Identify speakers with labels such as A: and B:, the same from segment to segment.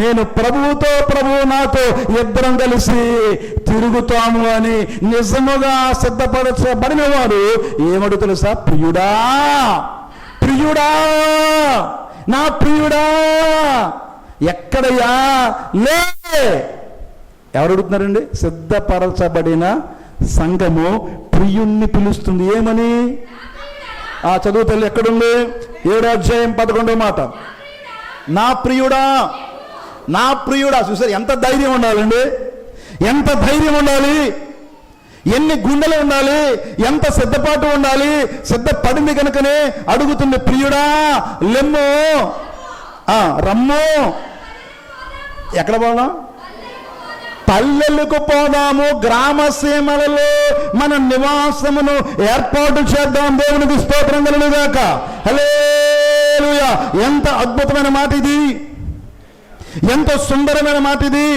A: నేను ప్రభువుతో, ప్రభువు నాతో ఇద్దరం కలిసి తిరుగుతాము అని నిజముగా సిద్ధపరచబడిన వారు ఏమడు తెలుసా? ప్రియుడా, ప్రియుడా, నా ప్రియుడా ఎక్కడయ్యా? లే. ఎవరు అడుగుతున్నారండి? సిద్ధపరచబడిన సంఘము ప్రియుణ్ణి పిలుస్తుంది. ఏమని? చదువు తల్లి, ఎక్కడుంది? 7వ అధ్యాయం 11వ మాట. నా ప్రియుడా, నా ప్రియుడా. చూసారు ఎంత ధైర్యం ఉండాలండి, ఎంత ధైర్యం ఉండాలి, ఎన్ని గుండెలు ఉండాలి, ఎంత సిద్ధపాటు ఉండాలి. సిద్ధపడింది కనుకనే అడుగుతుంది, ప్రియుడా లెమ్ము, రమ్ము. ఎక్కడ పోదాం? పల్లెలకు పోదాము, గ్రామ సీమలలో మన నివాసమును ఏర్పాటు చేద్దాం. దేవునికి స్తోత్రం కలుగుగాక. హల్లెలూయా. ఎంత అద్భుతమైన మాట ఇది, ఎంత సుందరమైన మాట ఇది.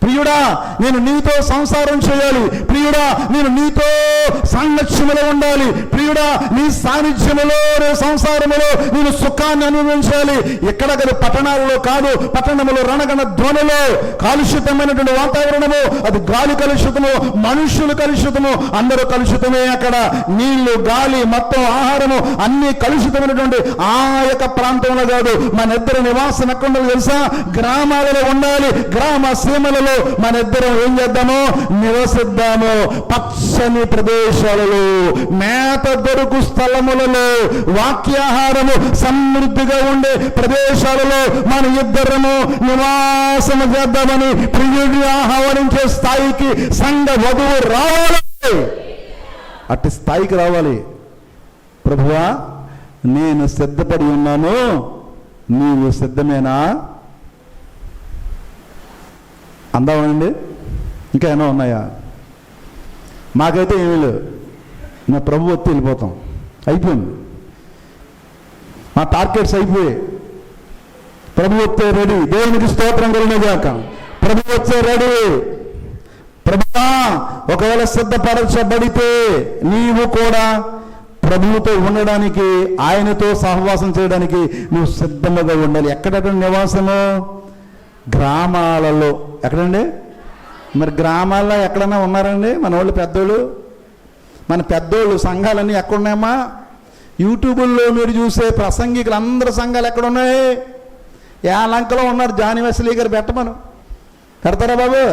A: ప్రియుడా, నేను నీతో సంసారం చేయాలి. ప్రియుడా, నేను నీతో సాంగత్యములో ఉండాలి. ప్రియుడా, నీ సాన్నిధ్యములో, సంసారములో నేను సుఖాన్ని అనుభవించాలి. ఎక్కడ కాదు, పట్టణాలలో కాదు, పట్టణములో రణగణ ధ్వనులో కాలుష్యతమైనటువంటి వాతావరణము, అది గాలి కలుషితము, మనుషులు కలుషితము, అందరూ కలుషితమే. అక్కడ నీళ్లు, గాలి, మొత్తం ఆహారము అన్ని కలుషితమైనటువంటి ఆ యొక్క ప్రాంతంలో కాదు. మన ఇద్దరు నివాసం ఎక్కడ ఉండాలి తెలుసా? గ్రామాలలో ఉండాలి. గ్రామ సీమలలో మన ఇద్దరం ఏం చేద్దాము? నివసిద్దాము. పచ్చని ప్రదేశాలలో, మేత దొరుకు స్థలములలో, వాక్యాహారము సమృద్ధిగా ఉండే ప్రదేశాలలో మన ఇద్దరము నివాసము చేద్దామని ప్రియుడిని ఆహ్వానించే స్థాయికి సంఘ వధువు రావాలి. అట్టి స్థాయికి రావాలి. ప్రభువా, నేను సిద్ధపడి ఉన్నాను, నీవు సిద్ధమేనా అందామండి? ఇంకా ఏమైనా ఉన్నాయా? మాకైతే ఏమీ లేవు. నా ప్రభు వచ్చి వెళ్ళిపోతాం, అయిపోయింది. మా టార్గెట్స్ అయిపోయాయి. ప్రభు వచ్చే రెడీ. దేవునికి స్తోత్రం కలుగుగాక. ప్రభు వచ్చే రెడీ. ప్రభువా, ఒకవేళ సిద్ధపరచబడితే నీవు కూడా ప్రభువుతో ఉండడానికి, ఆయనతో సహవాసం చేయడానికి నువ్వు సిద్ధంగా ఉండాలి. ఎక్కడ నివాసము? గ్రామాలలో. ఎక్కడండి? మరి గ్రామాల్లో ఎక్కడన్నా ఉన్నారండి మన వాళ్ళు? పెద్దోళ్ళు, మన పెద్దోళ్ళు సంఘాలన్నీ ఎక్కడున్నాయమ్మా? యూట్యూబుల్లో మీరు చూసే ప్రసంగికులు అందరూ సంఘాలు ఎక్కడున్నాయి? లంకలో ఉన్నారు. జానీ వెస్లీ గారు పెట్టమను. పెడతారా బాబు?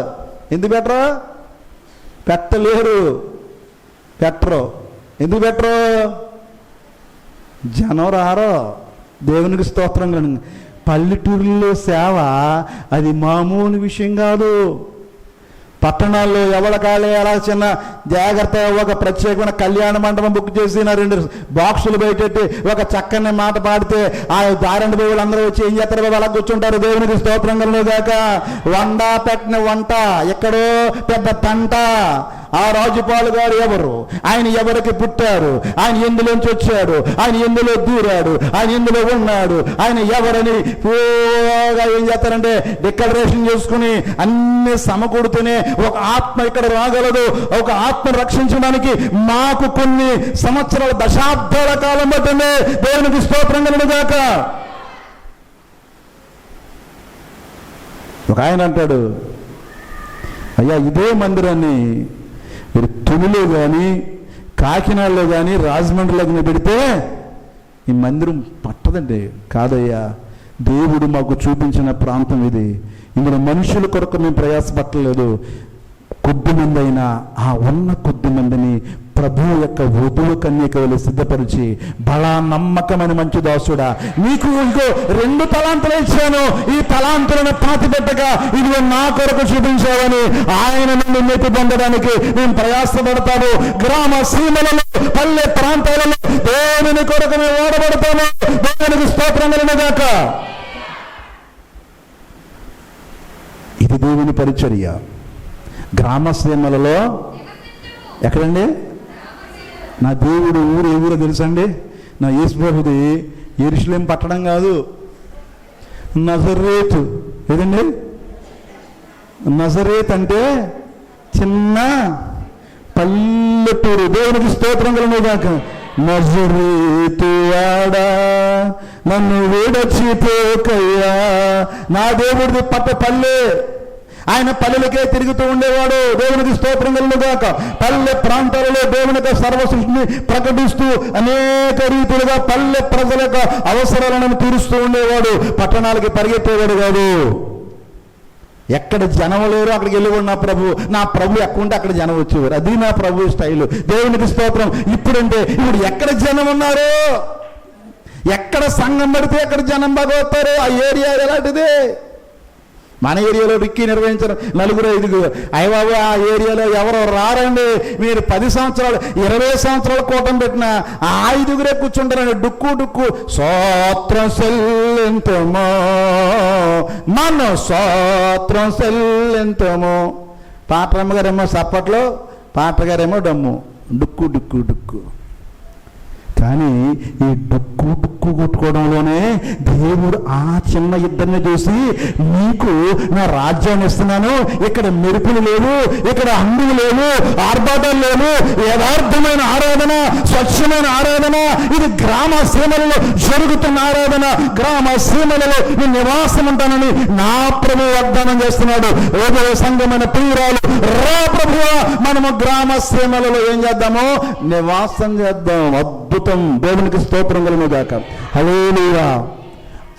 A: ఎందుకు పెట్టరు? పెట్టలేరు, పెట్టరు. ఎందుకు పెట్టరు? జనం రారో. దేవునికి స్తోత్రం. పల్లెటూరులో సేవ అది మామూలు విషయం కాదు. పట్టణాల్లో ఎవరికాలే అలా చిన్న జాగ్రత్త, ఒక ప్రత్యేకమైన కళ్యాణ మండపం బుక్ చేసి 2 బాక్సులు బయటెట్టి ఒక చక్కని మాట పాడితే ఆ దారండి బాబులు అందరూ వచ్చి ఏం చేస్తారు బాబు? అలా కూర్చుంటారు. దేవునికి స్తోత్రం కలుగుగాక. వంట పెట్టిన వంట ఎక్కడో పెద్ద తంట. ఆ రాజుపాలు గారు ఎవరు? ఆయన ఎవరికి పుట్టారు? ఆయన ఎందులోంచి వచ్చాడు? ఆయన ఎందులో దూరాడు? ఆయన ఎందులో ఉన్నాడు? ఆయన ఎవరని ఏం చేస్తారంటే డిక్లరేషన్ చేసుకుని అన్ని సమకూడుతూనే ఒక ఆత్మ ఇక్కడ రాగలదు. ఒక ఆత్మ రక్షించడానికి మాకు కొన్ని సంవత్సరాల, దశాబ్దాల కాలం పట్టింది. దేవునికి స్తోత్రం కలుగుగాక. ఒక ఆయన అంటాడు, అయ్యా ఇదే మందిరాన్ని మీరు తునిలో కానీ, కాకినాడలో కానీ, రాజమండ్రిలో కానీ పెడితే ఈ మందిరం పట్టదండి. కాదయ్యా, దేవుడు మాకు చూపించిన ప్రాంతం ఇది. ఇందులో మనుషుల కొరకు మేము ప్రయాసపట్టలేదు. కొద్దిమంది అయినా ఆ ఉన్న కొద్దిమందిని ప్రభువు యొక్క వధువు కన్యకలు సిద్ధపరిచి, బలా నమ్మకమైన మంచి దాసుడా, నీకు ఇంకో 2 తలాంతులు ఇచ్చాను, ఈ తలాంతులను పాతిపెట్టగా ఇదిగో నా కొరకు చూపించావని ఆయన నుండి మెప్పు పొందడానికి మేము ప్రయాసపడతాము. గ్రామ సీమలలో, పల్లె ప్రాంతాలలో దేవుని కొరకు మేము ఓడబడతాము. దేవునికి స్తోత్రం కలుగుగాక. ఇది దేవుని పరిచర్య. గ్రామ సీమలలో ఎక్కడండి? నా దేవుడు ఊరు ఏ ఊరో తెలుసండి? నా యేసు ప్రభుది యెరూషలేం పట్టణం కాదు, నజరేతు. ఏదండి? నజరేత్ అంటే చిన్న పల్లెటూరు. దేవునికి స్తోత్రం కలుగుగాక. నజరేతు వాడా, నన్ను విడచిపోకయ్యా, నా దేవుడిది పల్లె. ఆయన పల్లెలకే తిరుగుతూ ఉండేవాడు. దేవునికి స్తోత్రం కలుగుగాక. పల్లె ప్రాంతాలలో దేవునికి సర్వసృష్టిని ప్రకటిస్తూ అనేక రీతులుగా పల్లె ప్రజల యొక్క అవసరాలను తీరుస్తూ ఉండేవాడు. పట్టణాలకి పరిగెత్తేవాడు కాదు. ఎక్కడ జనం లేరు అక్కడికి వెళ్ళివాడు నా ప్రభు ఎక్కడుంటే అక్కడ జనం వచ్చేవారు. అది నా ప్రభు స్టైలు. దేవునికి స్తోత్రం. ఇప్పుడు ఎక్కడ జనం ఉన్నారు, ఎక్కడ సంఘం పడితే ఎక్కడ జనం బాగా వస్తారు. ఆ ఏరియా ఎలాంటిది? మన ఏరియాలో రిక్కీ నిర్వహించిన 4-5 అయ్యబాబు ఆ ఏరియాలో ఎవరో రారండి. మీరు 10 సంవత్సరాలు 20 సంవత్సరాల కూటం పెట్టిన ఆ 5 కూర్చుంటారండి. డుక్కు సోత్రం సెల్లెంతమో మన సోత్రం సెల్లెంతమో. పాటరమ్మగారేమో సప్పట్లో, పాటగారేమో డమ్ము. డుక్కు. కానీ ఈ డుక్కు కొట్టుకోవడంలోనే దేవుడు ఆ చిన్న ఇద్దరిని చూసి, నీకు నా రాజ్యాన్ని ఇస్తున్నాను, ఇక్కడ మెరుపులు లేవు, ఇక్కడ అంగులు లేవు, ఆర్భాటాలు లేవు, యథార్థమైన ఆరాధన, స్వచ్ఛమైన ఆరాధన, ఇది గ్రామ సీమలలో జరుగుతున్న ఆరాధన, గ్రామ సీమలలో నేను నివాసం ఉంటానని నా ప్రభు వాగ్దానం చేస్తున్నాడు. ఏదో సంఘమైన ప్రియురాలు, రా ప్రభువా, మనము గ్రామ సీమలలో ఏం చేద్దాము? నివాసం చేద్దాం. అద్భుతం. దేవునికి స్తోత్రం కలుగుగాక. హల్లెలూయా.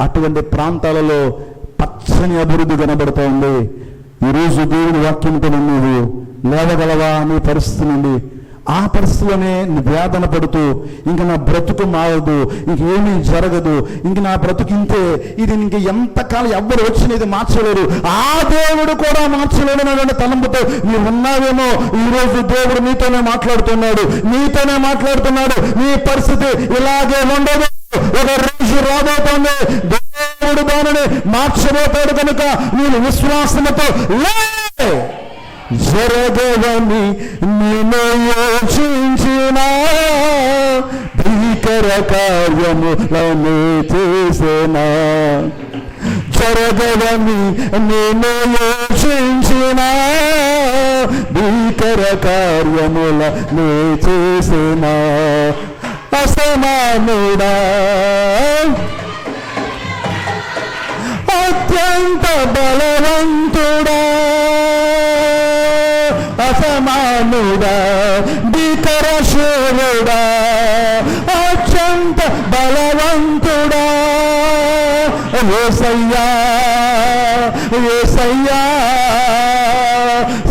A: అటువంటి ప్రాంతాలలో పచ్చని అభివృద్ధి కనబడుతూ ఉంది. ఈరోజు దేవుని వాక్యంతో నువ్వు లేవగలవా నీ పరిస్థితి నుండి? ఆ పరిస్థితిలోనే వేదన పడుతూ, ఇంక నా బ్రతుకు మారదు, ఇంకేమీ జరగదు, ఇంక నా బ్రతుకింతే, ఇది ఇంక ఎంతకాలం ఎవ్వరు వచ్చిన ఇది మార్చలేరు, ఆ దేవుడు కూడా మార్చలేడు అనే తలంపుతో మీరు ఉన్నావేమో. ఈరోజు దేవుడు నీతోనే మాట్లాడుతున్నాడు. నీ పరిస్థితి ఇలాగే ఉండదు. ఒక రోజు రాబోతోంది, దేవుడు దానిని మార్చబోతాడు. కనుక నేను విశ్వాసంతో జరగవని నేను యోచించిన భీకర కార్యములను చేసేనా. జరగవని నేను యోచించిన భీకర కార్యములను చేసేనా. అసమానుడా, అత్యంత బలవంతుడా, అసమానుడా, భీకర శూరుడా, అత్యంత బలవంతుడా, యేసయ్యా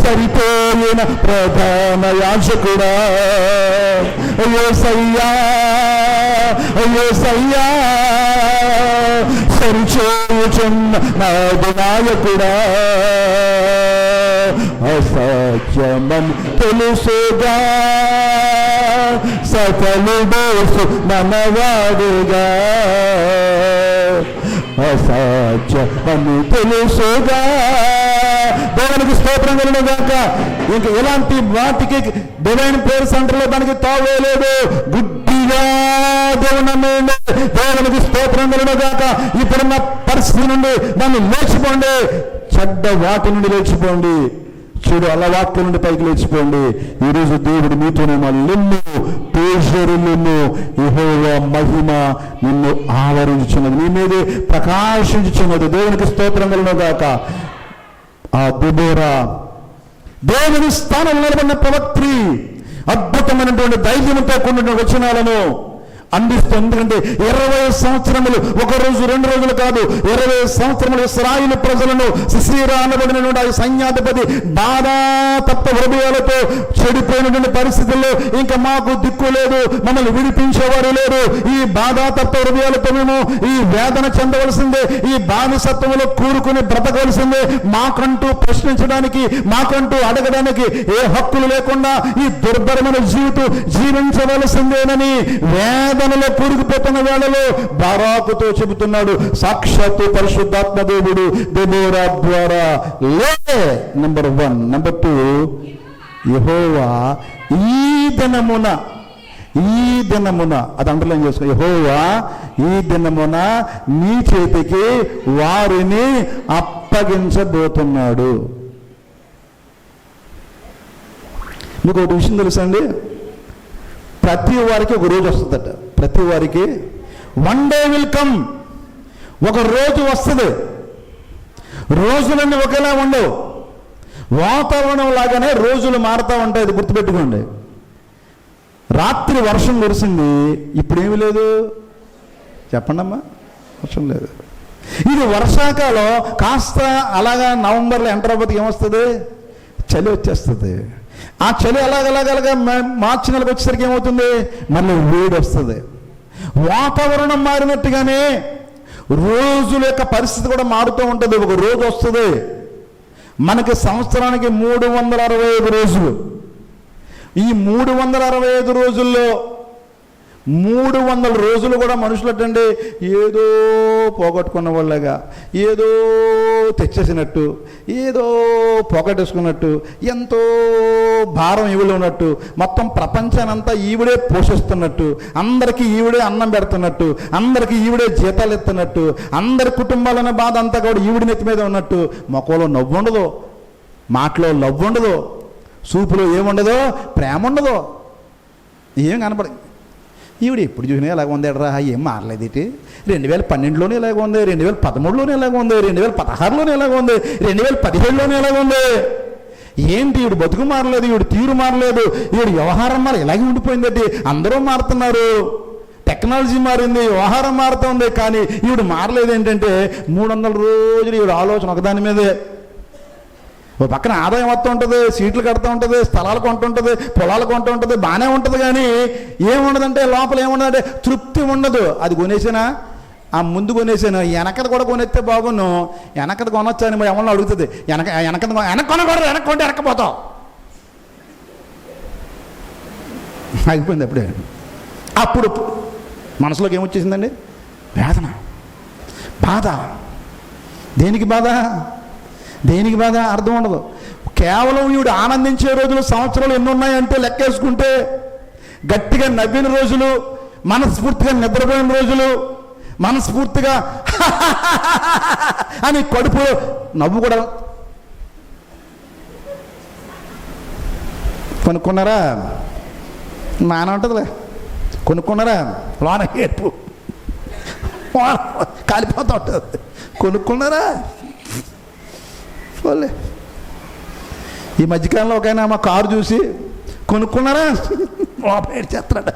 A: సరిపోయిన ప్రధాన యాజకుడా, యేసయ్యా సరిచేయుచున్న నాదు నాయకుడా. అసత్యమని తెలుసుగా సకలుడు మనవాడుగా. అసత్యమని తెలుసుగా. దేవునికి స్తోత్రం కలుగుగాక. ఇంక ఎలాంటి వాటికి డివైన్ పేరు సెంటర్లో దానికి తావేలేదు. గుడ్డిగా దేవునికి స్తోత్రం కలుగుగాక. ఇప్పుడున్న పరిస్థితి నుండి దాన్ని లేచిపోండి. చెడ్డ వాటి నుండి లేచిపోండి. చెడు అలవాట్ల నుండి పైకి లేచిపోండి. ఈరోజు దేవుడు మీతోనేమో లిమ్ము తేజరులను యెహోవా మహిమ నిన్ను ఆవరించుచున్నది, నీ మీదే ప్రకాశించుచున్నది. దేవునికి స్తోత్రం కలుగుగాక. ఆ దెబోరా దేవుని స్థానంలో నిలబడిన ప్రవక్త్రి అద్భుతమైనటువంటి ధైర్యంతో కూడిన వచనాలను అందిస్తుంది. ఎందుకంటే 20 సంవత్సరములు, ఒక రోజు 2 రోజులు కాదు, 20 సంవత్సరములు ఇశ్రాయేలు ప్రజలను సిసీరా అనబడినటువంటి ఆ సైన్యాధిపతి బాధాతప్త హృదయాలతో చెడిపోయినటువంటి పరిస్థితుల్లో ఇంకా మాకు దిక్కు లేదు, మమ్మల్ని విడిపించేవారు లేరు, ఈ బాధాతప్త హృదయాలతో మేము ఈ వేదన చెందవలసిందే, ఈ బానిసత్వంలో కూరుకుని బ్రతకవలసిందే, మాకంటూ ప్రశ్నించడానికి, మాకంటూ అడగడానికి ఏ హక్కులు లేకుండా ఈ దుర్భరమైన జీవితం జీవించవలసిందేనని వేదనలో కూరుకుపోతున్న వేళలో బారాకుతో చెబుతున్నాడు సాక్షాత్తు పరిశుద్ధాత్మ దేవుడు దెబోరా ద్వారా. నెంబర్ 1. నెంబర్ 2, యెహోవా ఈ దినమున అది అండర్లైన్ చేసుకో. యెహోవా ఈ దినమున నీ చేతికి వారిని అప్పగించబోతున్నాడు. మీకు ఒక విషయం తెలుసండి, ప్రతి వారికి ఒక రోజు వస్తుందట. ప్రతి వారికి 1 day will come. ఒక రోజు వస్తుంది. రోజులన్నీ ఒకేలా ఉండవు. వాతావరణం లాగానే రోజులు మారుతూ ఉంటాయి. ఇది గుర్తుపెట్టుకోండి. రాత్రి వర్షం కురిసింది, ఇప్పుడేమీ లేదు. చెప్పండమ్మా, వర్షం లేదు. ఇది వర్షాకాలం. కాస్త అలాగా నవంబర్లో ఎంటర్ అవ్వదు, ఏమొస్తుంది? చలి వచ్చేస్తుంది. ఆ చలి అలాగలాగలాగా మార్చి నెలకు వచ్చేసరికి ఏమవుతుంది? మళ్ళీ వేడి వస్తుంది. వాతావరణం మారినట్టుగానే రోజుల యొక్క పరిస్థితి కూడా మారుతూ ఉంటుంది. ఒక రోజు వస్తుంది మనకి సంవత్సరానికి 365 రోజులు. ఈ 365 రోజుల్లో 300 రోజులు కూడా మనుషులు అట్టండి ఏదో పోగొట్టుకున్న వాళ్ళగా, ఏదో తెచ్చేసినట్టు, ఏదో పోగొట్టేసుకున్నట్టు, ఎంతో భారం ఈవిడ ఉన్నట్టు, మొత్తం ప్రపంచానంతా ఈవిడే పోషిస్తున్నట్టు, అందరికీ ఈవిడే అన్నం పెడుతున్నట్టు, అందరికీ ఈవిడే జీతాలు ఇస్తున్నట్టు, అందరి కుటుంబాలనే బాధ అంతా కూడా ఈవిడి నెత్తి మీద ఉన్నట్టు, మొక్కలో నవ్వు ఉండదు, మాటలో లవ్ ఉండదు, చూపులో ఏముండదో, ప్రేమ ఉండదు, ఏం కనపడ. ఈవిడ ఎప్పుడు చూసినా ఎలాగ ఉంది ఎడరా, ఏం మారలేదు ఇటు. 2012లోనే ఎలాగ ఉంది, 2013లోనే ఎలాగ ఉంది, 2016లోనే ఎలాగ ఉంది, 2017లోనే ఎలాగ ఉంది. ఏంటి ఈవిడ బతుకు మారలేదు, ఈవిడ తీరు మారలేదు, ఈవిడ వ్యవహారం మారి ఇలాగే ఉండిపోయిందండి. అందరూ మారుతున్నారు, టెక్నాలజీ మారింది, వ్యవహారం మారుతుంది, కానీ ఈవిడ మారలేదు. ఏంటంటే 300 రోజులు ఈవిడ ఆలోచన ఒకదాని మీదే. ఓ పక్కన ఆదాయం వస్తూ ఉంటుంది, సీట్లు కడుతూ ఉంటుంది, స్థలాలు కొంటుంటుంది, పొలాలు కొంటూ ఉంటుంది, బాగానే ఉంటుంది. కానీ ఏముండదంటే లోపల ఏముండదంటే తృప్తి ఉండదు. అది కొనేసినా, ఆ ముందు కొనేసాను, వెనకద కూడా కొనేస్తే బాగున్నాను, వెనకద కొనొచ్చా అని ఏమన్నా అడుగుతుంది. వెనక కొనకూడదు, వెనక కొంటే వెనకపోతావు. అయిపోయింది అప్పుడే. అప్పుడు మనసులోకి ఏమొచ్చేసిందండి? వేదన, బాధ. దేనికి బాధ? దేనికి బాధ? అర్థం ఉండదు. కేవలం ఈవిడ ఆనందించే రోజులు సంవత్సరాలు ఎన్ని ఉన్నాయంటే లెక్కేసుకుంటే, గట్టిగా నవ్విన రోజులు, మనస్ఫూర్తిగా నిద్రపోయిన రోజులు, మనస్ఫూర్తిగా అని కడుపు నవ్వు కూడా. కొనుక్కున్నారా? నాన్న ఉంటుందిలే, కొనుక్కున్నారా? లోన ఏర్పు కాలిపోతూ ఉంటుంది. కొనుక్కున్నారా? పోలే. ఈ మధ్యకాలంలో ఒకైనా మా కారు చూసి కొనుక్కున్నారా ఏడు చేస్తాడ.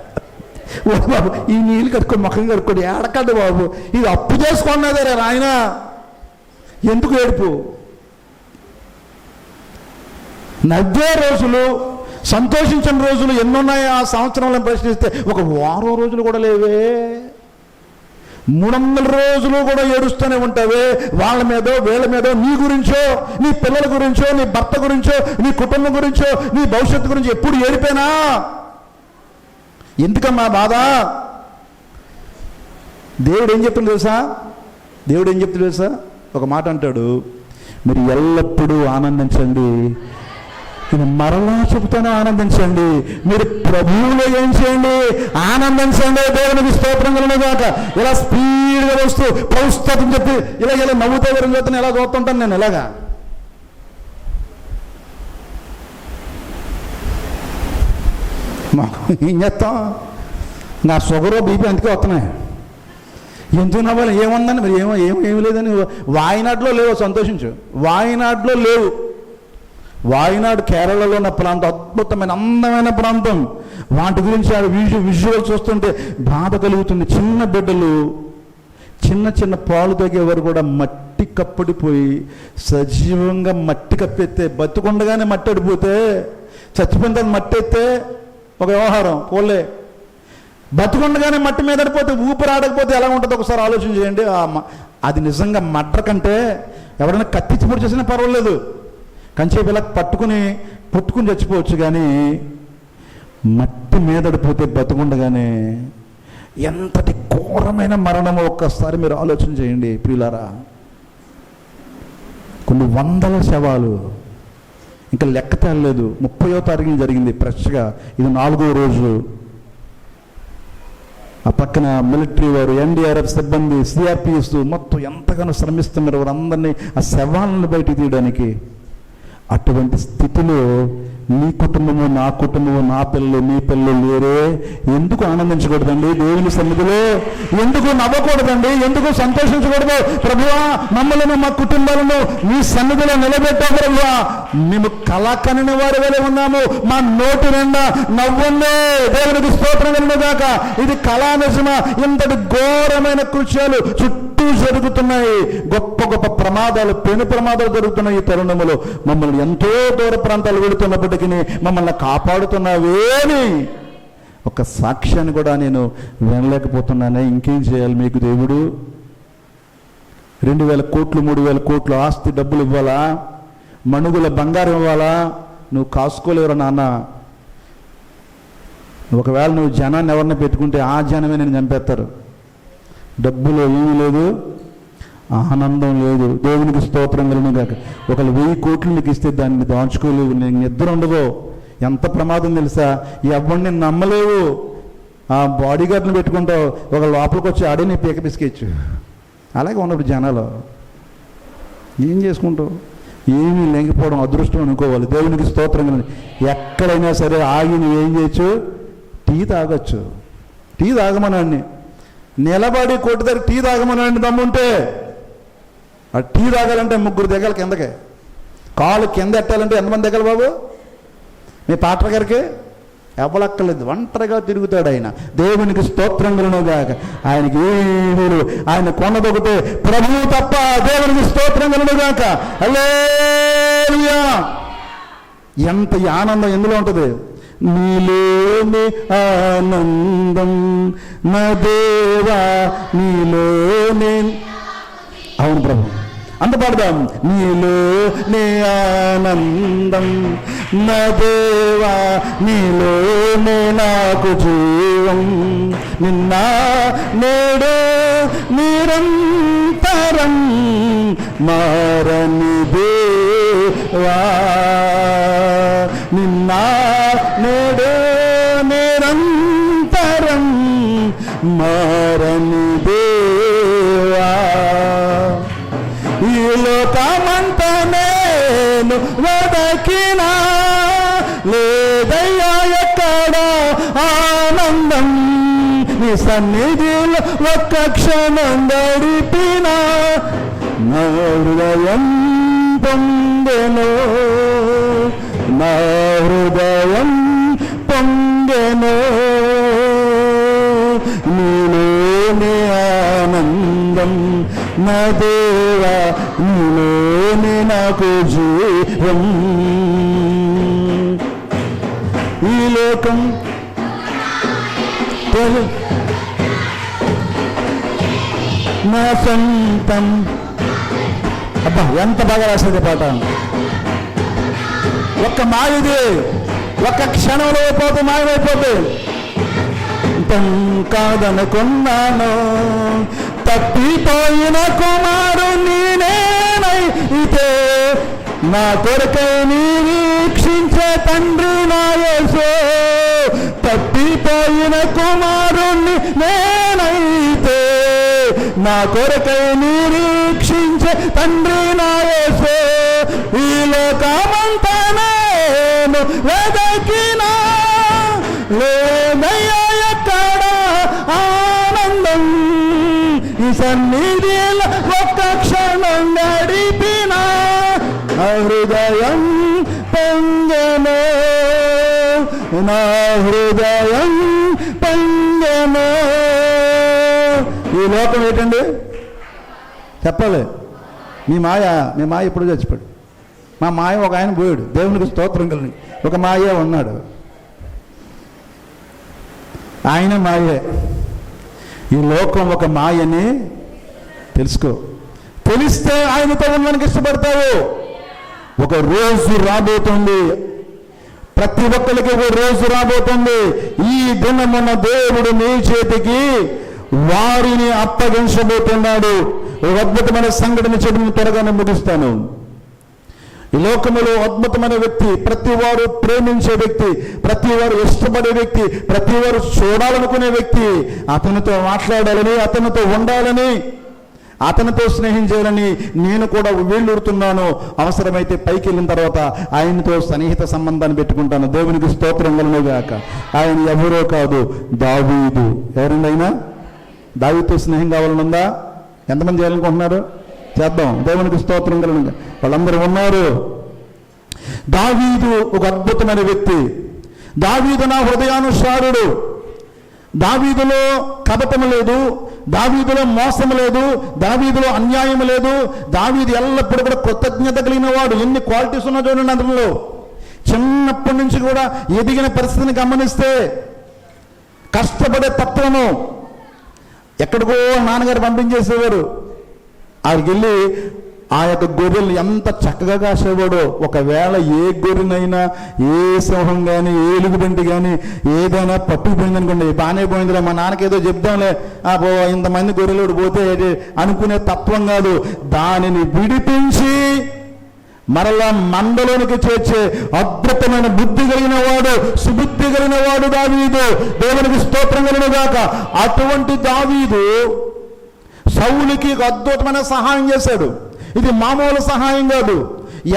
A: ఓ బాబు, ఈ నీళ్ళు కట్టుకొని మొక్కం కట్టుకొని ఏడకండి బాబు, ఇది అప్పు చేసుకున్నదే రాయన. ఎందుకు ఏడుపు? నవ్వే రోజులు, సంతోషించిన రోజులు ఎన్నున్నాయో ఆ సంవత్సరంలో ప్రశ్నిస్తే ఒక వారం రోజులు కూడా లేవే. 300 రోజులు కూడా ఏడుస్తూనే ఉంటావే. వాళ్ళ మీదో వీళ్ళ మీదో, నీ గురించో, నీ పిల్లల గురించో, నీ భర్త గురించో, నీ కుటుంబం గురించో, నీ భవిష్యత్తు గురించి ఎప్పుడు ఏడిపోయినా ఎందుకమ్మా బాధ? దేవుడు ఏం చెప్తుంది తెలుసా? దేవుడు ఏం చెప్తుంది తెలుసా? ఒక మాట అంటాడు, మీరు ఎల్లప్పుడూ ఆనందించండి. నేను మరలా చెబుతాను, ఆనందించండి. మీరు ప్రభువులో ఏం చేయండి? ఆనందించండి. దేవునికి స్తోత్రం కలుగుగాక. ఇలా స్పీడ్గా వస్తూ ప్రస్తుతం చెప్పి ఇలా నవ్వుతో విరుగుతాను. ఎలా చూస్తుంటాను నేను ఇలాగా. మాకు ఏం చేస్తాం? నా షుగరు బీపీ అందుకే వస్తున్నాయి. ఎందుకు నవ్వాలి? ఏముందని మరి ఏమీ లేదని. వాయినాడులో లేవు, సంతోషించు. వాయినాడులో లేవు. వాయినాడు కేరళలో ఉన్న ప్రాంతం, అద్భుతమైన అందమైన ప్రాంతం. వాటి గురించి ఆ విజువల్ చూస్తుంటే బాధ కలుగుతుంది. చిన్న బిడ్డలు చిన్న చిన్న పాలు తాగేవారు కూడా మట్టి కప్పడిపోయి సజీవంగా మట్టి కప్పెత్తే, బతుకుండగానే మట్టి అడిపోతే, చచ్చిపోయిన తర్వాత మట్టి ఎత్తే ఒక వ్యవహారం పోలే. బతుకుండగానే మట్టి మీద అడిపోతే, ఊపిరి ఆడకపోతే ఎలా ఉంటుందో ఒకసారి ఆలోచన చేయండి. అది నిజంగా మడ్ర కంటే ఎవరైనా కత్తిచ్చి పొడి చేసినా పర్వాలేదు, కంచేపు ఇలా పుట్టుకుని చచ్చిపోవచ్చు. కానీ మట్టి మీదడిపోతే బతుకుండగానే ఎంతటి ఘోరమైన మరణమో ఒక్కసారి మీరు ఆలోచన చేయండి ప్రియులారా. కొన్ని వందల శవాలు, ఇంకా లెక్క తేలలేదు. 30వ తారీఖున జరిగింది ఫ్రెష్గా. ఇది 4వ రోజు. ఆ పక్కన మిలిటరీ వారు, ఎన్డీఆర్ఎఫ్ సిబ్బంది, సిఆర్పిఎస్ మొత్తం ఎంతగానో శ్రమిస్తున్నారు వారందరినీ ఆ శవాలను బయటికి తీయడానికి. అటువంటి స్థితిలో నీ కుటుంబము, నా కుటుంబము, నా పిల్లలు, నీ పిల్లలు లేరే, ఎందుకు ఆనందించకూడదండి దేవుని సన్నిధిలో? ఎందుకు నవ్వకూడదండి? ఎందుకు సంతోషించకూడదు? ప్రభువా, మమ్మల్ని మా కుటుంబాలను నీ సన్నిధిలో నిలబెట్టావు ప్రభువా. మేము కళాకని వారి వలె ఉన్నాము, మా నోటి నిండా నవ్వుందే. దేవునికి స్తోత్రం కలుగుగాక. ఇది కళా నిజమా? ఇంతటి ఘోరమైన కృత్యాలు చుట్టూ జరుగుతున్నాయి. గొప్ప గొప్ప ప్రమాదాలు, పెను ప్రమాదాలు జరుగుతున్నాయి. ఈ తరుణములో మమ్మల్ని ఎంతో దూర ప్రాంతాలు వెళుతున్నప్పటికీ మమ్మల్ని కాపాడుతున్నావేని ఒక సాక్ష్యాన్ని కూడా నేను వినలేకపోతున్నానే. ఇంకేం చేయాలి మీకు దేవుడు? 2,000 కోట్లు 3,000 కోట్లు ఆస్తి డబ్బులు ఇవ్వాలా? మణుగుల బంగారం ఇవ్వాలా? నువ్వు కాసుకోలేవురా నాన్న. ఒకవేళ నువ్వు జనాన్ని ఎవరిని పెట్టుకుంటే ఆ జనమే నేను చంపేస్తారు. డబ్బులో ఏమీ లేదు, ఆనందం లేదు. దేవునికి స్తోత్రం కలుగును గాక. ఒకళ్ళు 1000 కోట్లు నీకు ఇస్తే దాన్ని దాచుకోలేవు, నీకు నిద్ర ఉండదు. ఎంత ప్రమాదం తెలుసా? ఎవరిని నమ్మలేవు. ఆ బాడీ గార్డ్ని పెట్టుకుంటావు, ఒక లోపలికి వచ్చి ఆడే నీ పీక పిసికేయచ్చు. అలాగే ఉన్నప్పుడు జనాలు ఏం చేసుకుంటావు? ఏమీ లేకపోవడం అదృష్టం అనుకోవాలి. దేవునికి స్తోత్రం కలుగును. ఎక్కడైనా సరే ఆగి నువ్వేం చేయొచ్చు? టీ తాగొచ్చు. టీ తాగమనండి. నిలబడి కొట్టు దగ్గర టీ తాగమనండి దమ్ముంటే. ఆ టీ తాగాలంటే 3 దిగాలి కిందకే. కాలు కింద ఎట్టాలంటే ఎంతమంది దిగాలి బాబు? మీ పాటర్ గారికి ఎవ్వలక్కర్లేదు, ఒంటరిగా తిరుగుతాడు ఆయన. దేవునికి స్తోత్రం కలుగునుగాక. ఆయనకి ఏమీ లేదు. ఆయన కొన్నదొకటే ప్రభువు తప్ప. దేవునికి స్తోత్రం కలుగునుగాక. హల్లెలూయా. ఎంత ఆనందం ఎందులో ఉంటుంది? నీలోని ఆనందం నా దేవా, నీలోనే. అవును ప్రభు, అంత పాడదాం. నీలోనే ఆనందం నా దేవా, నీలోనే నాకు జీవం. నిన్న నేడు నిరంతరం మారని దేవా. నిన్న నేడు నిరంతరం మారని దేవా. ఈ లోకమంతా నేను వెదకినా లేదయ్యా ఎక్కడ ఆనందం. నీ సన్నిధిలో ఒక్క క్షణం గడిపినా నా హృదయం పొందెను, నా హృదయం పొందెను. నీలోనే ఆనందం నా దేవా, నీలోనే నాకు జీవం. ఈ లోకం నా సొంతం. అబ్బా ఎంత బాగా రాసేది పాట. ఒక్క మాయది, ఒక్క క్షణంలో అయిపోతే మాయమైపోతే. కాదనుకున్నాను తప్పిపోయిన కుమారుని నేనైతే, నా కొరకై నిరీక్షించే తండ్రి నా యేసు. తప్పిపోయిన కుమారుని నేనైతే, నా కొరకై నిరీక్షించే తండ్రి నా యేసు. ఈ లోకమంతా నేను వెదకినా లేదయ్యా ఎక్కడ ఆనందం. ఈ సన్నిధిలో ఒక్క క్షణం గడిపిన హృదయం పొంగెను, నా హృదయం పొంగెను. ఈ లోకం ఏంటండి చెప్పాలి? మీ మాయ ఇప్పుడు చచ్చిపోయాడు. మా మాయ ఒక ఆయన పోయాడు. దేవునికి స్తోత్రం కలిగి ఒక మాయ ఉన్నాడు. ఆయన మాయే. ఈ లోకం ఒక మాయని తెలుసుకో. తెలిస్తే ఆయనతో ఉండడానికి ఇష్టపడతావు. ఒక రోజు రాబోతుంది, ప్రతి ఒక్కరికి ఒక రోజు రాబోతుంది. ఈ దినమున దేవుడు మీ చేతికి వారిని అప్పగించబోతున్నాడు. ఒక అద్భుతమైన సంఘటన చెప్పిన త్వరగానే ముగిస్తాను. ఈ లోకములో అద్భుతమైన వ్యక్తి, ప్రతి వారు ప్రేమించే వ్యక్తి, ప్రతి వారు ఇష్టపడే వ్యక్తి, ప్రతి వారు చూడాలనుకునే వ్యక్తి, అతనితో మాట్లాడాలని, అతనితో ఉండాలని, అతనితో స్నేహం చేయాలని నేను కూడా వీళ్ళూరుతున్నాను. అవసరమైతే పైకి వెళ్ళిన తర్వాత ఆయనతో సన్నిహిత సంబంధాన్ని పెట్టుకుంటాను. దేవునికి స్తోత్రం కలుగుగాక. ఆయన ఎవరో కాదు, దావీదు. ఎవరండి ఆయన? దావీదుతో స్నేహం కావాలని ఉందా? ఎంతమంది చేయాలనుకుంటున్నారు? చేద్దాం. దేవునికి స్తోత్రం కలుగుగా. వాళ్ళందరూ ఉన్నారు. దావీదు ఒక అద్భుతమైన వ్యక్తి. దావీదు నా హృదయానుసారుడు. దావీదులో కపటము లేదు, దావీదులో మోసము లేదు, దావీదులో అన్యాయం లేదు. దావీదు ఎల్లప్పుడూ కూడా కృతజ్ఞత కలిగిన వాడు. ఎన్ని క్వాలిటీస్ ఉన్నా చూడండి అందులో. చిన్నప్పటి నుంచి కూడా ఎదిగిన పరిస్థితిని గమనిస్తే కష్టపడే తత్వము. ఎక్కడికో నాన్నగారు పంపించేసేవారు, ఆడికి వెళ్ళి ఆ యొక్క గొర్రెలు ఎంత చక్కగా కాసేవాడో. ఒకవేళ ఏ గొర్రెనైనా, ఏ సింహం కానీ, ఏ ఎలుగుబంటి కానీ ఏదైనా పట్టుకుపోయింది అనుకోండి, బాగానే పోయిందిరా, మా నాన్నకి ఏదో చెప్దాంలే, ఇంతమంది గొర్రెలు పోతే అనుకునే తత్వం కాదు. దానిని విడిపించి మరలా మందలోనికి చేర్చే అద్భుతమైన బుద్ధి కలిగిన వాడు, సుబుద్ధి కలిగిన వాడు దావీదు. దేవునికి స్తోత్రం కలుగుగాక. అటువంటి దావీదు సౌలుకి ఒక అద్భుతమైన సహాయం చేశాడు. ఇది మామూలు సహాయం కాదు,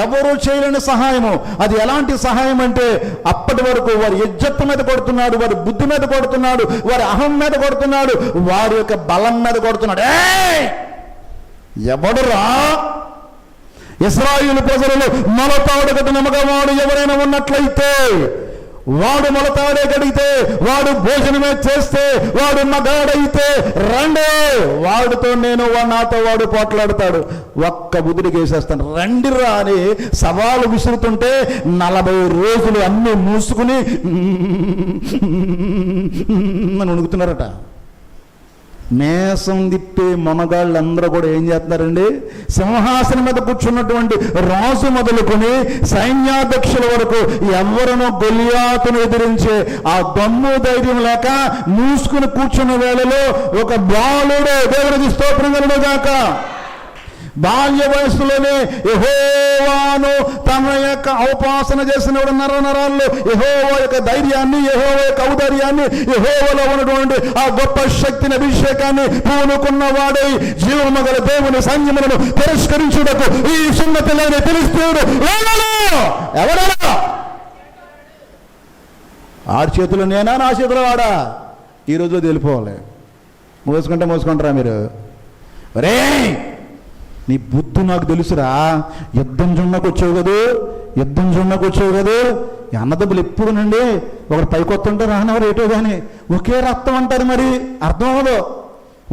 A: ఎవరూ చేయలేని సహాయము. అది ఎలాంటి సహాయం అంటే, అప్పటి వరకు వారి ఇజ్జత్తు మీద కొడుతున్నాడు, వారి బుద్ధి మీద కొడుతున్నాడు, వారి అహం మీద కొడుతున్నాడు, వారి యొక్క బలం మీద కొడుతున్నాడు. ఎవడురా ఇశ్రాయేలు ప్రజలలో మొలతాడు కట్టిన మగవాడు ఎవరైనా ఉన్నట్లయితే, వాడు మొలతాడే కడిగితే, వాడు భోజనమే చేస్తే, వాడు మగాడైతే రండి, వాడితో నేను, నాతో వాడు పోట్లాడతాడు, ఒక్క బుద్ధుడికి వేసేస్తాను, రండిరా అని సవాలు విసురుతుంటే 40 రోజులు అన్నీ మూసుకుని అని ఉణుకుతున్నారట. మేసం తిప్పే మొనగాళ్ళందరూ కూడా ఏం చేస్తున్నారండి? సింహాసనం మీద కూర్చున్నటువంటి రాజు మొదలుకొని సైన్యాధ్యక్షుల వరకు ఎవరినో గొలియాతును ఎదిరించే ఆ దమ్ము ధైర్యం లేక మూసుకుని కూర్చున్న వేళలో ఒక బాలుడు, దేవునికి స్తోత్రం కలుగుగాక, బాల్య వయస్సులోనే యెహోవాను తన యొక్క ఔపాసన చేసిన నరాల్లో యెహోవా యొక్క ధైర్యాన్ని, యెహోవా యొక్క ఔదార్యాన్ని, యెహోవాలో ఉన్నటువంటి ఆ గొప్ప శక్తిని, అభిషేకాన్ని పూనుకున్న వాడై జీవము గల దేవుని సంయమనను తిరస్కరించుటకు ఈ చిన్న పిల్లని తెలుస్తాడు. ఎవడలా? ఆడి చేతులు నేనా, నా చేతులు వాడా? ఈరోజు వెళ్ళిపోవాలి. మోసుకుంటారా మీరు? రే, నీ బుద్ధి నాకు తెలుసురా. యుద్ధం జున్నకు వచ్చావు కదా, అన్నదమ్ములు ఎప్పుడునండి ఒకరు పైకొత్తుంటే రానవరు ఏటో కానీ ఒకే రక్తం అంటారు. మరి అర్థం అవ్వదు.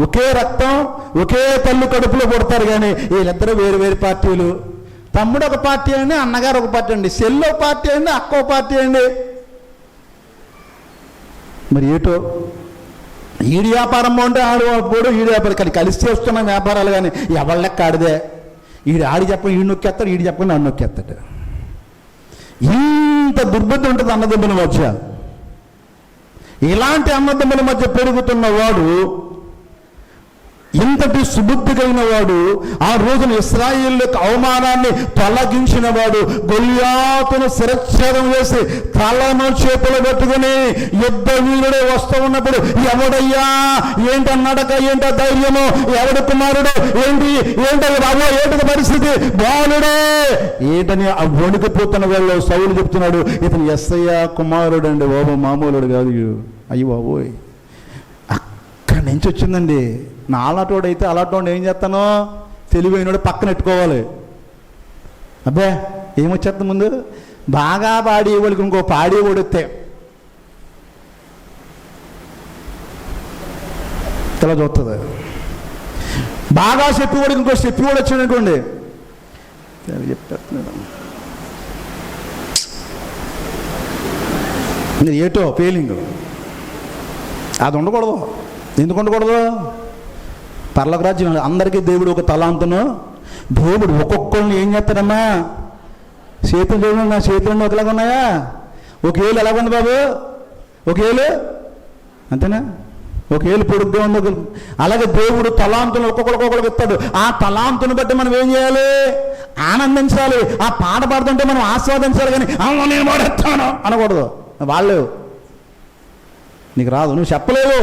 A: ఒకే రక్తం, ఒకే తల్లి కడుపులో పుడతారు కానీ వీళ్ళిద్దరూ వేరు వేరు పార్టీలు. తమ్ముడు ఒక పార్టీ అండి, అన్నగారు ఒక పార్టీ అండి, చెల్లి ఒక పార్టీ అండి, అక్క ఒక పార్టీ అండి. మరి ఏటో ఈడి వ్యాపారం బాగుంటే ఆడు ఈడి వ్యాపారం, కానీ కలిసి చేస్తున్న వ్యాపారాలు కానీ ఎవరి లెక్క ఆడిదే. ఈడు ఆడి చెప్పని ఈడు నొక్కేస్తాడు, ఈడు చెప్పని నన్ను నొక్కేస్తాడు. ఇంత దుర్బుద్ధి ఉంటుంది అన్నదమ్ముల మధ్య. ఇలాంటి అన్నదమ్ముల మధ్య పెరుగుతున్న వాడు, ఇంతటి సుబుద్ధి కలిగిన వాడు, ఆ రోజున ఇశ్రాయేలు యొక్క అవమానాన్ని తొలగించిన వాడు, గొలియాతును శిరచ్ఛేదం చేసి తలను చేతులు పెట్టుకుని యుద్ధ వీరుడే వస్తూ ఉన్నప్పుడు, ఎవడయ్యా, ఏంటన్నాడక, ఏంట ధైర్యము, ఎవడు కుమారుడు, ఏంటది బాబు, ఏంటది పరిస్థితి, బాలుడే ఏంటని ఆ వణికిపోతున్న వాళ్ళు సౌలు చెప్తున్నాడు, ఇతను యేసయ్య కుమారుడు అండి బాబు, మామూలుడు కాదు. అయ్యి బాబోయ్, అక్కడి నుంచి వచ్చిందండి. నా అలాటోడైతే అలాటోడు ఏం చేస్తానో, తెలివైనోడు పక్కన పెట్టుకోవాలి. అబ్బే ఏమొచ్చేస్తుంది ముందు, బాగా పాడి వాళ్ళకి ఇంకో పాడి ఓడితే ఇలా చూస్తుంది. బాగా చెప్పేవాడికి ఇంకో చెప్పేవాడు వచ్చాడు అనుకోండి, చెప్పేస్తున్నాడు ఏటో ఫీలింగ్. అది ఉండకూడదు. ఎందుకు ఉండకూడదు? పరలోక రాజ్యం అందరికీ దేవుడు ఒక తలాంతును, దేవుడు ఒక్కొక్కరిని ఏం చేస్తాడమ్మా, చేతులు చూడండి, నా చేతులు ఒకలాగా ఉన్నాయా, ఒక ఏళ్ళు ఎలాగుంది బాబు, ఒక ఏళ్ళు అంతేనా, ఒక ఏళ్ళు పొడుగ్గా ఉంది. అలాగే దేవుడు తలాంతును ఒక్కొక్కరికి ఇస్తాడు. ఆ తలాంతును బట్టి మనం ఏం చేయాలి? ఆనందించాలి. ఆ పాట పాడుతుంటే మనం ఆస్వాదించాలి. కానీ అవును నేను పాడేస్తాను అనకూడదు. వాళ్ళు నీకు రాదు, నువ్వు చెప్పలేవు.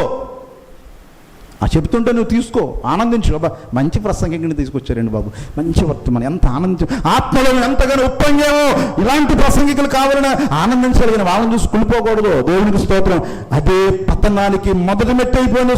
A: చెప్తుంటే నువ్వు తీసుకో, ఆనందించు. బాబా మంచి ప్రసంగికుని తీసుకొచ్చారండి బాబు, మంచి వర్తమానం, ఎంత ఆనందించు. ఆత్మలో ఎంతగానో ఉప్పొంగామో ఇలాంటి ప్రసంగికులు కావాలని ఆనందించాలి, కానీ వాళ్ళని చూసి కుళ్ళిపోకూడదు. దేవునికి స్తోత్రం. అదే పతనానికి మొదటి మెట్టు అయిపోయింది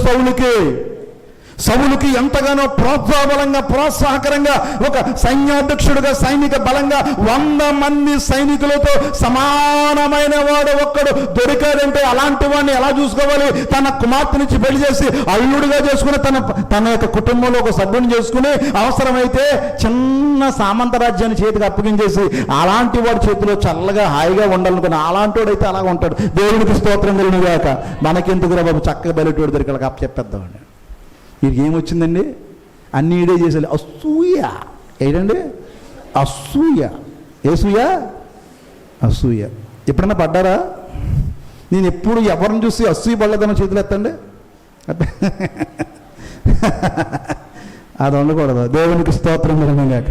A: సౌలుకి ఎంతగానో ప్రోత్సాహబలంగా ప్రోత్సాహకరంగా ఒక సైన్యాధ్యక్షుడుగా సైనిక బలంగా 100 మంది సైనికులతో సమానమైన వాడు ఒక్కడు దొరికాడంటే అలాంటి వాడిని ఎలా చూసుకోవాలి? తన కుమార్తెనిచ్చి పెళ్లి చేసి అల్లుడుగా చేసుకుని తన యొక్క కుటుంబంలో ఒక సభ్యుని చేసుకుని అవసరమైతే చిన్న సామంత రాజ్యాన్ని చేతికి అప్పగించేసి అలాంటి వాడి చేతిలో చల్లగా హాయిగా ఉండాలనుకున్న అలాంటి వాడు అయితే అలాగ ఉంటాడు. దేవునికి స్తోత్రం కలిగినగాక. మనకెందుకురా బాబు, చక్కగా బయటోడు దొరికాక అప్పు చెప్పేద్దామండి. వీరికి ఏమొచ్చిందండి? అన్నీ ఈడే చేసేది అసూయ. ఏంటండి అసూయ? అసూయ. ఎప్పుడన్నా పడ్డారా? నేను ఎప్పుడు ఎవరిని చూసి అసూయ పడలేదన్న చేతులు ఎత్తండి. అది ఉండకూడదు. దేవునికి స్తోత్రం కాక.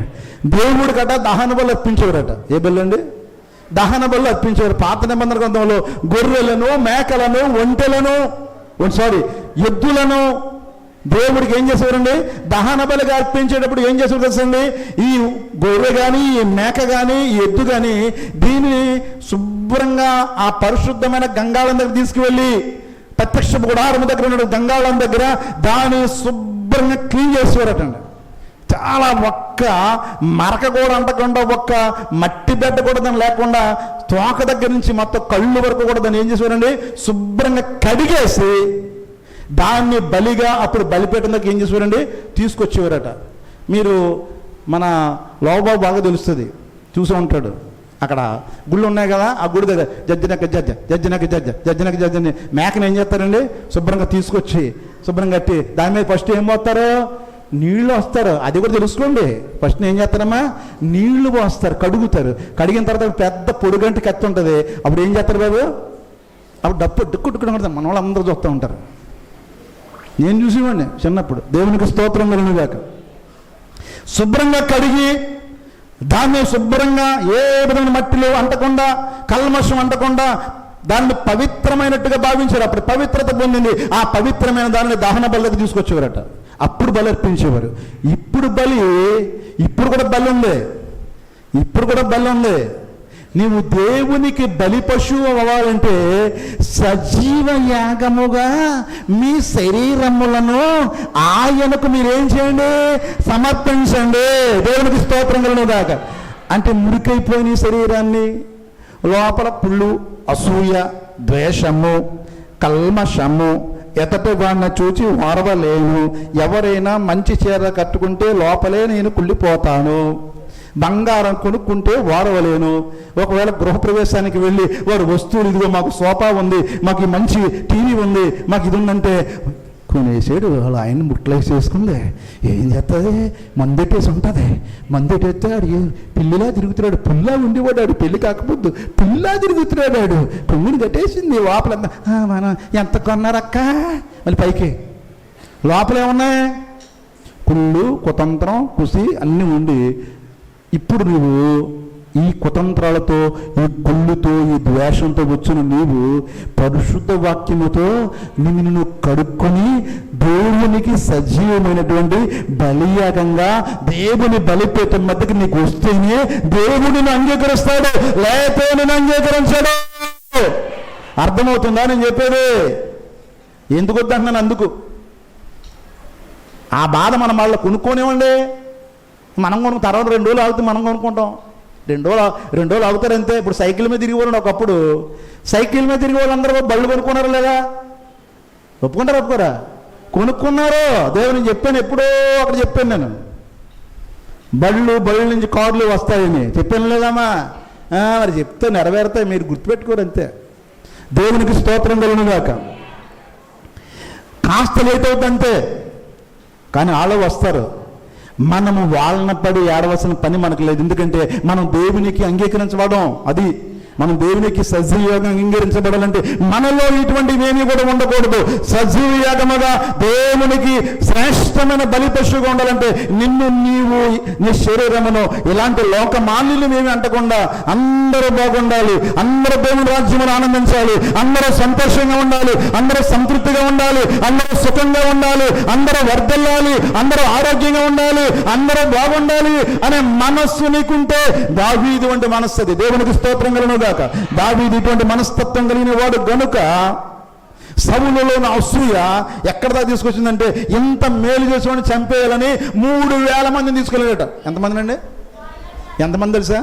A: దేవుడు కట దహన బలు అర్పించేవారట. ఏ బలు అండి? దహన బలు అర్పించేవారు. పాత నిబంధన గ్రంథంలో గొర్రెలను, మేకలను, ఎద్దులను దేవుడికి ఏం చేసేవారండి? దహన బలిగా అర్పించేటప్పుడు ఏం చేసేవారు తెలుసండి? ఈ గొర్రె కానీ, ఈ మేక కానీ, ఈ ఎద్దు కానీ దీనిని శుభ్రంగా ఆ పరిశుద్ధమైన గంగాళం దగ్గర తీసుకువెళ్ళి, ప్రత్యక్ష గుడారం దగ్గర ఉన్న గంగాళం దగ్గర దాన్ని శుభ్రంగా క్లీన్ చేసేవారటండి. చాలా ఒక్క మరక కూడా అంటకుండా, ఒక్క మట్టి బెడ్డ కూడా దాన్ని లేకుండా, తోక దగ్గర నుంచి మొత్తం కళ్ళు వరకు కూడా దాన్ని ఏం చేసేవారండి? శుభ్రంగా కడిగేసి దాన్ని బలిగా అప్పుడు బలిపీఠం దగ్గర ఏం చేసేవారండి? తీసుకొచ్చేవారట. మీరు మన లోబాబు బాగా తెలుస్తుంది, చూసి ఉంటాడు. అక్కడ గుళ్ళు ఉన్నాయి కదా, ఆ గుడి దగ్గర జడ్జినకి మేకను ఏం చేస్తారండి? శుభ్రంగా తీసుకొచ్చి శుభ్రంగా కట్టి దాని మీద ఫస్ట్ ఏం పోస్తారు? నీళ్లు వస్తారు. అది కూడా తెలుసుకోండి. ఫస్ట్ ఏం చేస్తారమ్మా? నీళ్లు పోస్తారు, కడుగుతారు. కడిగిన తర్వాత పెద్ద పొడుగంటి కత్తి ఉంటుంది. అప్పుడు ఏం చేస్తారు బాబు? అప్పుడు డుక్కుట్టుకుని కొడతారు. మన వాళ్ళు అందరూ చూస్తూ ఉంటారు. నేను చూసేవాడిని చిన్నప్పుడు. దేవునికి స్తోత్రం కలుగుగాక. శుభ్రంగా కడిగి దాన్ని శుభ్రంగా ఏ విధమైన మట్టిలో అంటకుండా, కల్మషం అంటకుండా దాన్ని పవిత్రమైనట్టుగా భావించారు. అప్పుడు పవిత్రత పొందింది. ఆ పవిత్రమైన దానిని దహన బలికి తీసుకొచ్చేవారట. అప్పుడు బలి అర్పించేవారు. ఇప్పుడు కూడా బలి ఉంది. నీవు దేవునికి బలి పశువు అవ్వాలంటే సజీవ యాగముగా మీ శరీరములను ఆయనకు మీరేం చేయండి? సమర్పించండి. దేవునికి స్తోత్రం కలుగుగాక. అంటే మురికైపోయిన శరీరాన్ని లోపల పుళ్ళు, అసూయ, ద్వేషము, కల్మషము, ఎతటి వాడిని చూచి ఓర్వలేను. ఎవరైనా మంచి చీర కట్టుకుంటే లోపలే నేను కుళ్ళిపోతాను. బంగారం కొనుక్కుంటే వాడవలేను. ఒకవేళ గృహప్రవేశానికి వెళ్ళి వాడు వస్తువులు, ఇదిగో మాకు సోఫా ఉంది, మాకు మంచి టీవీ ఉంది, మాకు ఇది ఉందంటే కొనేసాడు. వాళ్ళు ఆయన ముట్లేసి వేసుకుంది. ఏం చేస్తుంది? మందెట్టేసి ఉంటుంది. మందెట్టేస్తే ఆడు పిల్లిలా తిరుగుతున్నాడు. పుల్లా ఉండేవాడు ఆడు. పెళ్లి కాకపోద్దు పిల్లా తిరుగుతున్నాడు ఆడు. కొమ్మిని కట్టేసింది. లోపలంతా మనం ఎంత కొన్నారక్క? మళ్ళీ పైకి లోపల ఏమున్నాయి? కుళ్ళు, కుతంత్రం, కుసి అన్నీ ఉండి, ఇప్పుడు నువ్వు ఈ కుతంత్రాలతో, ఈ కుళ్ళుతో, ఈ ద్వేషంతో వచ్చిన నీవు పరిశుద్ధ వాక్యముతో నిన్ను కడుక్కొని దేవునికి సజీవమైనటువంటి బలియాగంగా దేవుని బలిపీఠం మధ్యకి నీకు వస్తేనే దేవుడిని అంగీకరిస్తాడు, లేకపోతే నేను అంగీకరించాడు. అర్థమవుతుందా నేను చెప్పేది? ఎందుకు వద్దంటున్నాను? అందుకు ఆ బాధ మనం వాళ్ళ కొనుక్కోనివ్వండి. మనం కొనుక్కు తర్వాత 2 రోజులు ఆగితే మనం కొనుక్కుంటాం. 2 రోజులు ఆగుతారు అంతే. ఇప్పుడు సైకిల్ మీద తిరిగిపోరండి. ఒకప్పుడు సైకిల్ మీద తిరిగి వాళ్ళందరూ బళ్ళు కొనుక్కున్నారా లేదా? ఒప్పుకోరా? కొనుక్కున్నారు. దేవుని చెప్పాను, ఎప్పుడో అక్కడ చెప్పాను నేను. బళ్ళు నుంచి కార్లు వస్తాయని చెప్పాను లేదమ్మా? మరి చెప్తే నెరవేరుతాయి, మీరు గుర్తుపెట్టుకోరు అంతే. దేవునికి స్తోత్రం కలుగుగాక. కాస్త లేట్ అవుతుందంతే, కానీ వాళ్ళు వస్తారు. మనము వాళ్ళని పడి ఏడవలసిన పని మనకు లేదు. ఎందుకంటే మనం దేవునికి అంగీకరించబడం. అది మనం దేవునికి సజీవంగా అంగీకరించబడాలంటే మనలో ఇటువంటివి ఏమీ కూడా ఉండకూడదు. సజీవ యాగముగా దేవునికి శ్రేష్టమైన బలి పశువుగా ఉండాలంటే నిన్ను నీవు నీ శరీరమును ఇలాంటి లోకమాన్యులు ఏమి అంటకుండా అందరూ బాగుండాలి, అందరూ దేవుని రాజ్యమును ఆనందించాలి, అందరూ సంతోషంగా ఉండాలి, అందరూ సంతృప్తిగా ఉండాలి, అందరూ సుఖంగా ఉండాలి, అందరూ వర్ధిల్లాలి, అందరూ ఆరోగ్యంగా ఉండాలి, అందరూ బాగుండాలి అనే మనస్సు నీకుంటే దావీదు వంటి మనస్సు అది. దేవునికి స్తోత్రం కలుగును గాక. దావీదు ఇటువంటి మనస్తత్వం కలిగిన వాడు గనుక సౌలులో అసూయ ఎక్కడ దాకా తీసుకొచ్చిందంటే ఇంత మేలు చేసేవాడిని చంపేయాలని 3,000 మందిని తీసుకెళ్ళాడట. ఎంతమంది అండి? ఎంతమంది తెలుసా?